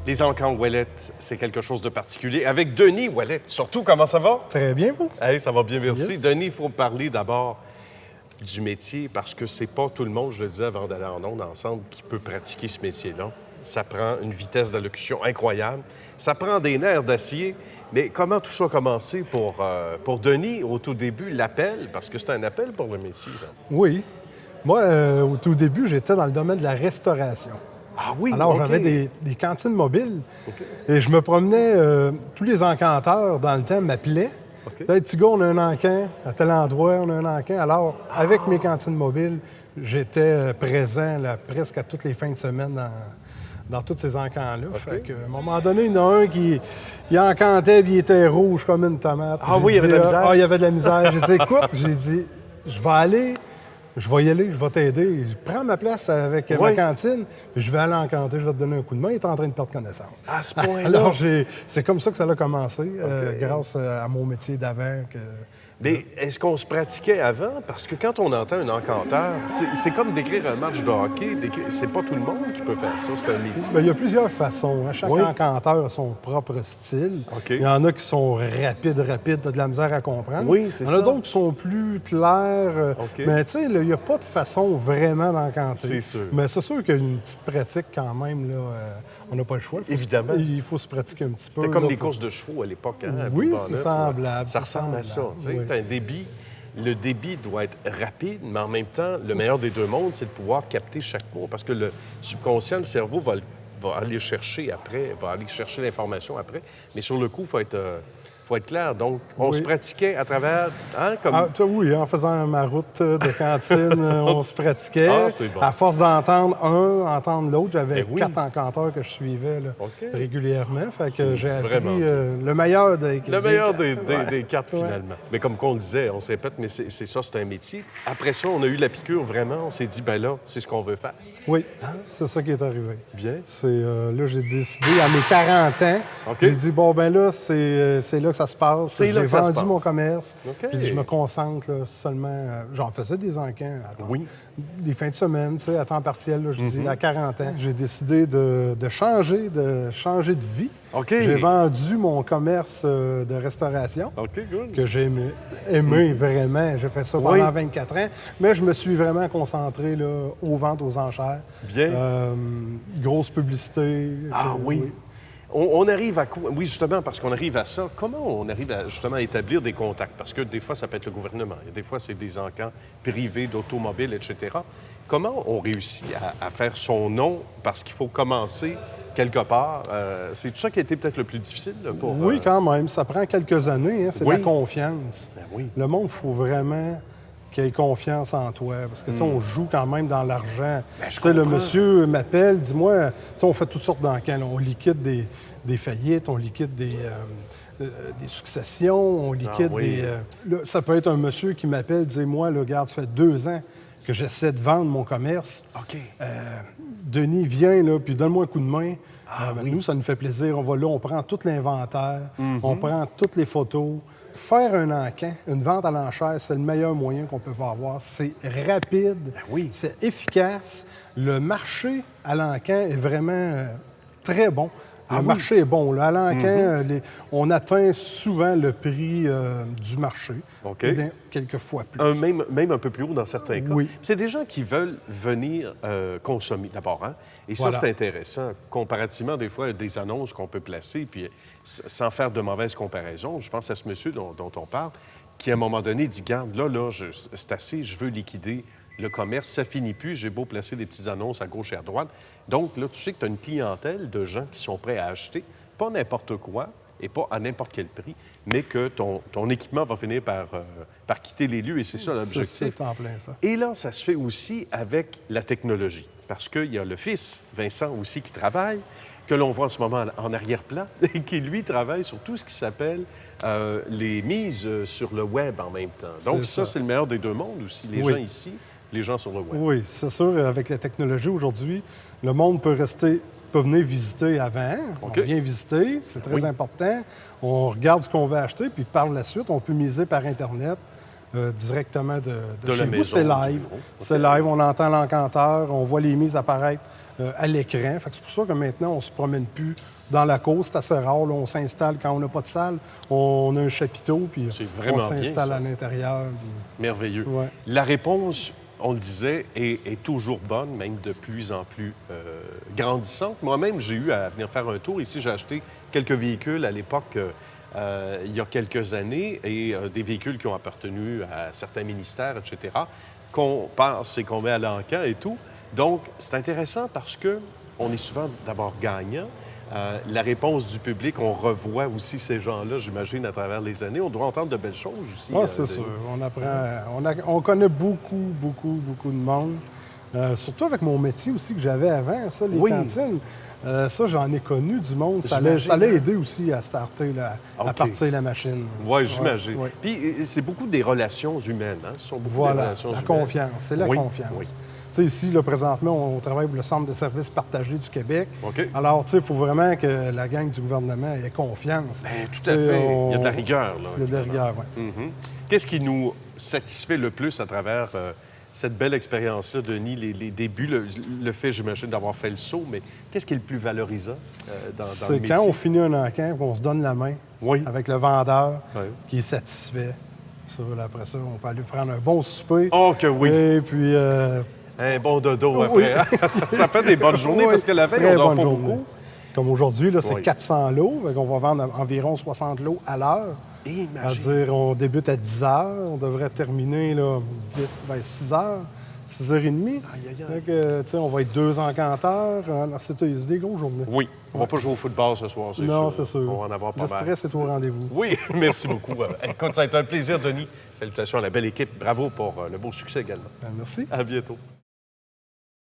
Les encans Ouellette, c'est quelque chose de particulier. Avec Denis Ouellette, surtout, comment ça va? Très bien, vous? Hey, ça va bien, merci. Yes. Denis, il faut me parler d'abord du métier, parce que c'est pas tout le monde, je le disais avant d'aller en ondes ensemble, qui peut pratiquer ce métier-là. Ça prend une vitesse d'allocution incroyable. Ça prend des nerfs d'acier. Mais comment tout ça a commencé pour Denis, au tout début, l'appel? Parce que c'est un appel pour le métier, là. Oui. Moi, au tout début, j'étais dans le domaine de la restauration. Ah oui, Alors, OK. j'avais des cantines mobiles. OK. Et je me promenais, tous les encanteurs, dans le temps, m'appelaient. OK. Hey, petit gars, on a un encan. À tel endroit, on a un encan. Alors, avec mes cantines mobiles, j'étais présent là, presque à toutes les fins de semaine dans tous ces encans-là. Fait qu'à un moment donné, il y en a un qui il encantait puis il était rouge comme une tomate. Ah J'ai oui, il y avait de la dit, misère? Ah, il y avait de la misère. J'ai dit, écoute, j'ai dit, je vais aller, je vais y aller, je vais t'aider. Je prends ma place avec ma Oui. cantine, puis je vais aller encanter, je vais te donner un coup de main. Il est en train de perdre connaissance. À ce point-là? Alors, c'est comme ça que ça a commencé, grâce à mon métier d'avant. Mais est-ce qu'on se pratiquait avant? Parce que quand on entend un encanteur, c'est comme d'écrire un match de hockey. C'est pas tout le monde qui peut faire ça, c'est un métier. Bien, il y a plusieurs façons, hein. Chaque Oui. encanteur a son propre style. OK. Il y en a qui sont rapides, t'as de la misère à comprendre. Oui, c'est Il y en a ça. d'autres qui sont plus clairs. OK. Mais tu sais, là, il n'y a pas de façon vraiment d'encanter. C'est sûr. Mais c'est sûr qu'il y a une petite pratique quand même. Là, on n'a pas le choix. Évidemment. Il faut se pratiquer un petit peu. C'était comme là, les pour- courses de chevaux à l'époque, hein? à Oui, Bout-Bonnet, c'est tu vois. semblable, Ça c'est ressemble à ça. semblable, Tu sais, oui. c'est un débit. Le débit doit être rapide, mais en même temps, le meilleur des deux mondes, c'est de pouvoir capter chaque mot. Parce que le subconscient, le cerveau va aller chercher après, va aller chercher l'information après. Mais sur le coup, il faut être clair. Donc, on Oui. se pratiquait à travers... Hein, comme... Ah, toi, oui, en faisant ma route de cantine, on se pratiquait. Ah, c'est bon. À force d'entendre un, entendre l'autre, j'avais Ben oui. 4 encanteurs que je suivais là, OK. régulièrement. Fait C'est que j'ai appris vraiment le meilleur des Le meilleur des Ouais. quatre, Ouais. finalement. Mais comme qu'on le disait, on se répète, mais c'est ça, c'est un métier. Après ça, on a eu la piqûre, vraiment. On s'est dit, ben là, c'est ce qu'on veut faire. Oui, c'est ça qui est arrivé. Bien. C'est là, j'ai décidé à mes 40 ans. OK. J'ai dit, bon, ben là, c'est là que ça se passe. C'est là que J'ai ça se vendu passe. mon commerce. OK. Puis je me concentre là, seulement. J'en faisais des encans à temps. Oui. Des fins de semaine, tu sais, à temps partiel, là, je dis, à 40 ans. J'ai décidé de changer de vie. OK. J'ai vendu mon commerce de restauration. OK, good. Que j'ai aimé vraiment. J'ai fait ça pendant Oui. 24 ans. Mais je me suis vraiment concentré là, aux ventes, aux enchères. Bien. Grosse publicité. Ah oui. On arrive à quoi? Oui, justement, parce qu'on arrive à ça. Comment on arrive à justement établir des contacts? Parce que des fois, ça peut être le gouvernement. Des fois, c'est des encans privés, d'automobiles, etc. Comment on réussit à faire son nom? Parce qu'il faut commencer quelque part. C'est tout ça qui a été peut-être le plus difficile là, pour... Oui, quand même. Ça prend quelques années. Hein. C'est Oui. la confiance. Ben oui. Le monde, il faut vraiment qu'il ait confiance en toi. Parce que, tu sais, on joue quand même dans l'argent. Ben, je Tu sais, le comprends. monsieur m'appelle, dis-moi, tu sais, on fait toutes sortes d'encans. Là. On liquide des faillites, on liquide des successions, on liquide Ah oui. là, ça peut être un monsieur qui m'appelle, dis-moi, là, regarde, ça fait 2 ans que j'essaie de vendre mon commerce. OK. Denis, viens, là, puis donne-moi un coup de main. Ah Ben, oui. Nous, ça nous fait plaisir. On va là, on prend tout l'inventaire, on prend toutes les photos. Faire un encan, une vente à l'enchère, c'est le meilleur moyen qu'on peut pas avoir. C'est rapide, oui. c'est efficace. Le marché à l'encan est vraiment très bon. Le marché est bon. Là. À l'encan, on atteint souvent le prix du marché. OK. Et quelquefois plus. Même un peu plus haut dans certains cas. Oui. Puis c'est des gens qui veulent venir consommer d'abord. Hein? Et ça, Voilà. c'est intéressant. Comparativement, des fois, à des annonces qu'on peut placer, puis sans faire de mauvaises comparaisons, je pense à ce monsieur dont on parle, qui, à un moment donné, dit, garde, là, c'est assez, je veux liquider le commerce, ça finit plus, j'ai beau placer des petites annonces à gauche et à droite. Donc, là, tu sais que tu as une clientèle de gens qui sont prêts à acheter, pas n'importe quoi, et pas à n'importe quel prix, mais que ton équipement va finir par quitter les lieux, et c'est ça l'objectif. C'est en plein ça. Et là, ça se fait aussi avec la technologie, parce qu'il y a le fils, Vincent, aussi, qui travaille, que l'on voit en ce moment en arrière-plan, et qui, lui, travaille sur tout ce qui s'appelle les mises sur le web en même temps. Donc, C'est ça. c'est le meilleur des deux mondes aussi. Les Oui. gens ici, les gens sur le web. Oui, c'est sûr, avec la technologie aujourd'hui, le monde peut venir visiter avant. OK. On vient visiter, c'est très Oui. important. On regarde ce qu'on veut acheter, puis par la suite, on peut miser par Internet directement de la chez vous. maison, C'est du live. bureau. C'est live, on entend l'encanteur, on voit les mises apparaître à l'écran. Fait que c'est pour ça que maintenant, on ne se promène plus dans la cour. C'est assez rare. Là, on s'installe quand on n'a pas de salle. On a un chapiteau, puis C'est on vraiment bien, s'installe ça. à l'intérieur. puis- Merveilleux. Ouais. La réponse, on le disait, est toujours bonne, même de plus en plus grandissante. Moi-même, j'ai eu à venir faire un tour. Ici, j'ai acheté quelques véhicules à l'époque, il y a quelques années, et des véhicules qui ont appartenu à certains ministères, etc., qu'on passe et qu'on met à l'encan et tout. Donc, c'est intéressant parce que on est souvent d'abord gagnant. La réponse du public, on revoit aussi ces gens-là, j'imagine, à travers les années. On doit entendre de belles choses aussi. Ah, c'est sûr. On apprend. On connaît beaucoup de monde. Surtout avec mon métier aussi que j'avais avant, ça, les Oui. cantines. Ça, j'en ai connu du monde. Ça J'imagine, l'a hein? aidé aussi à starter, à OK. partir la machine. Oui, j'imagine. Ouais. Puis c'est beaucoup des relations humaines. Hein? Ce sont beaucoup des Voilà, relations la humaines. confiance. C'est la Oui, confiance. oui. Tu sais, ici, là, présentement, on travaille pour le Centre de services partagés du Québec. OK. Alors, tu sais, il faut vraiment que la gang du gouvernement ait confiance. Ben, tout Tu à sais, fait. Il y a de la rigueur, là. Il y a de la rigueur, oui. Qu'est-ce qui nous satisfait le plus à travers cette belle expérience-là, Denis, les débuts, le fait, j'imagine, d'avoir fait le saut, mais qu'est-ce qui est le plus valorisant dans le C'est métier? quand on finit un encan, qu'on se donne la main Oui. avec le vendeur Oui. qui est satisfait. Ça, là, après ça, on peut aller prendre un bon souper. Oh, que oui! Et puis... Un bon dodo Oui. après. Ça fait des bonnes journées oui, parce que la veille, très on dort bonne pas journée. beaucoup. Comme aujourd'hui, là, c'est Oui. 400 lots. On va vendre environ 60 lots à l'heure. Imagine. C'est-à-dire, on débute à 10 heures, on devrait terminer là, vite vers 6 heures, 6h30. Aïe, aïe. Fait que, tu sais, on va être 2 encanteurs. C'est des grosses journées. Oui. On va pas jouer au football ce soir, c'est sûr. Non, c'est sûr. On va en avoir pas Le mal. stress est au rendez-vous. Oui, merci beaucoup. Écoute, ça a été un plaisir, Denis. Salutations à la belle équipe. Bravo pour le beau succès également. Merci. À bientôt.